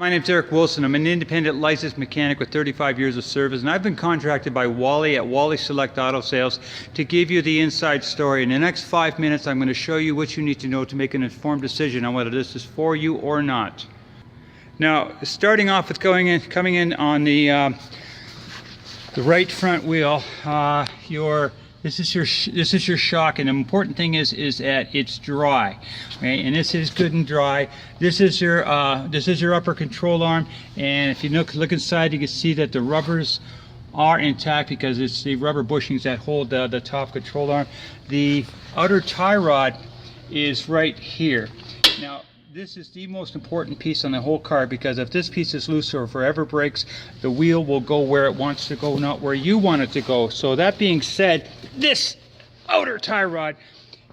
My name's Eric Wilson. I'm an independent licensed mechanic with 35 years of service, and I've been contracted by Wally at Wally Select Auto Sales to give you the inside story. In the next 5 minutes, I'm going to show you what you need to know to make an informed decision on whether this is for you or not. Now, starting off with coming in on the right front wheel, this is your shock, and the important thing is that it's dry, okay? And this is good and dry. This is your upper control arm, and if you look inside, you can see that the rubbers are intact because it's the rubber bushings that hold the top control arm. The outer tie rod is right here. Now, this is the most important piece on the whole car, because if this piece is loose or forever breaks, the wheel will go where it wants to go, not where you want it to go. So that being said, this outer tie rod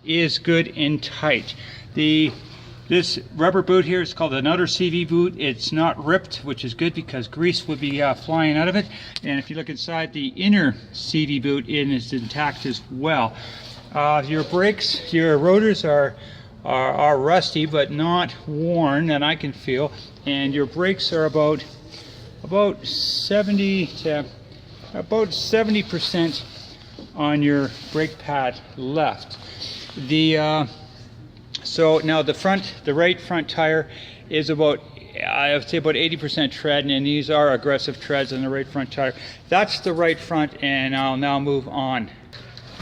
is good and tight. This rubber boot here is called an outer CV boot. It's not ripped, which is good because grease would be flying out of it. And if you look inside, the inner CV boot is intact as well. Your brakes, your rotors are rusty but not worn that I can feel, and your brakes are about 70% on your brake pad left. So now the right front tire is about, I would say, about 80% tread, and these are aggressive treads on the right front tire. That's the right front, and I'll now move on.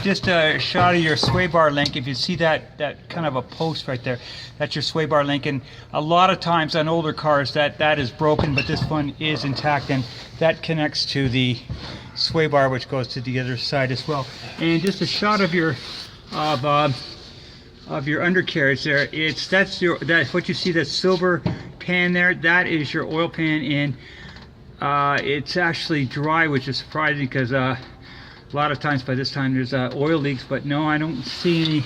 Just a shot of your sway bar link. If you see that kind of a post right there, that's your sway bar link. And a lot of times on older cars that is broken, but this one is intact, and that connects to the sway bar, which goes to the other side as well. And just a shot of your undercarriage there. That's what you see, that silver pan there. That is your oil pan, and it's actually dry, which is surprising because a lot of times by this time there's oil leaks, but no, I don't see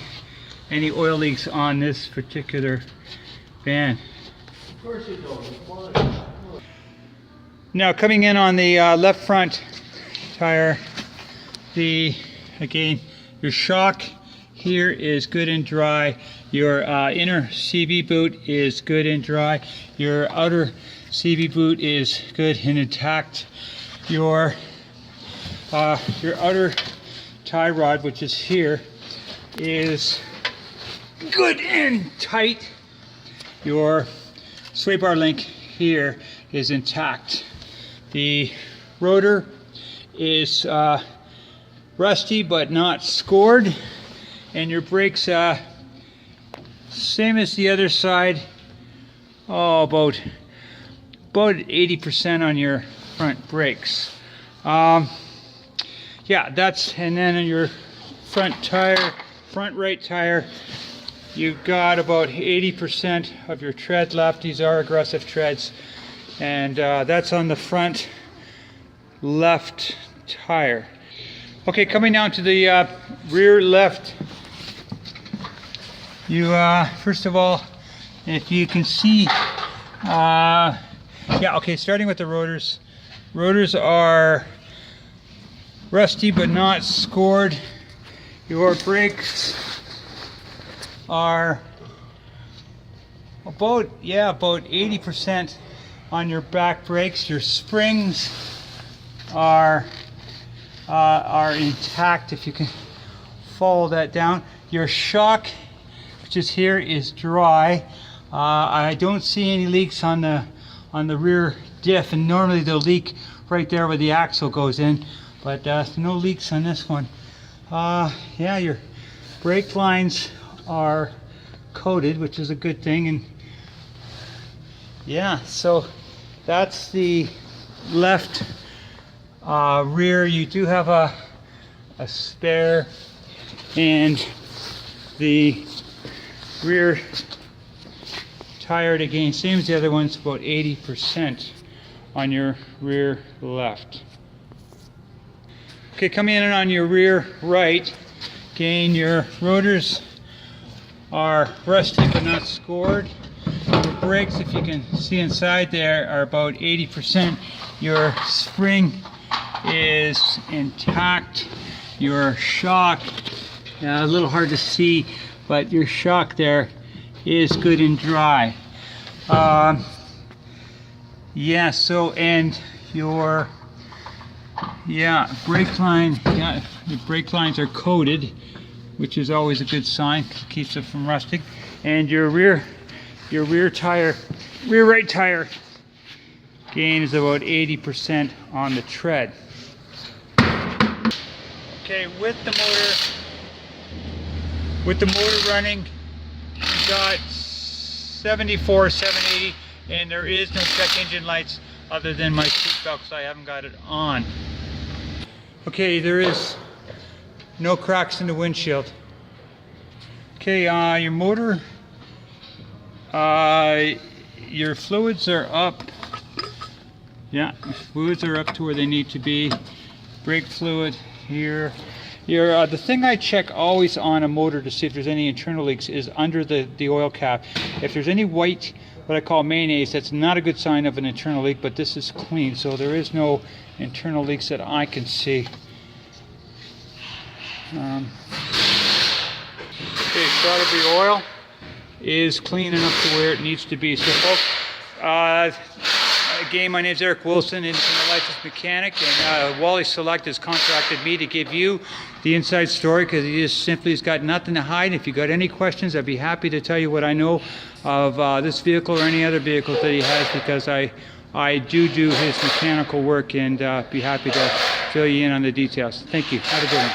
any oil leaks on this particular van. Of course you don't. Now, coming in on the left front tire, again, your shock here is good and dry. Your inner CV boot is good and dry. Your outer CV boot is good and intact. Your outer tie rod, which is here, is good and tight. Your sway bar link here is intact. The rotor is rusty but not scored, and your brakes, same as the other side, about 80% on your front brakes. Yeah, and then on your front right tire, you've got about 80% of your tread left. These are aggressive treads, and that's on the front left tire. Okay, coming down to the rear left, you first of all, if you can see, starting with the rotors. Rotors are rusty but not scored. Your brakes are about 80% on your back brakes. Your springs are intact, if you can follow that down. Your shock, which is here, is dry. I don't see any leaks on the rear diff, and normally they'll leak right there where the axle goes in, but no leaks on this one. Your brake lines are coated, which is a good thing, and so that's the left rear. You do have a spare, and the rear tire, again, same as the other ones, about 80% on your rear left. Okay, coming in on your rear right, again, your rotors are rusty but not scored. Your brakes, if you can see inside there, are about 80%. Your spring is intact. Your shock, a little hard to see, but your shock there is good and dry. Yeah, so, and your, brake line, the brake lines are coated, which is always a good sign, keeps it from rusting. And your rear right tire gain is about 80% on the tread. Okay, with the motor running, you got 74, 780, and there is no check engine lights other than my seatbelt because I haven't got it on. Okay, there is no cracks in the windshield. Okay, your motor, your fluids are up. Yeah, fluids are up to where they need to be. Brake fluid here. The thing I check always on a motor to see if there's any internal leaks is under the oil cap. If there's any white, what I call mayonnaise, that's not a good sign of an internal leak, but this is clean, so there is no internal leaks that I can see. Okay, throttle oil is clean enough to where it needs to be. So folks, again, my name is Eric Wilson, independent licensed mechanic, and Wally Select has contracted me to give you the inside story because he just simply has got nothing to hide. If you got any questions, I'd be happy to tell you what I know of this vehicle or any other vehicles that he has, because I do his mechanical work and be happy to fill you in on the details. Thank you. Have a good one.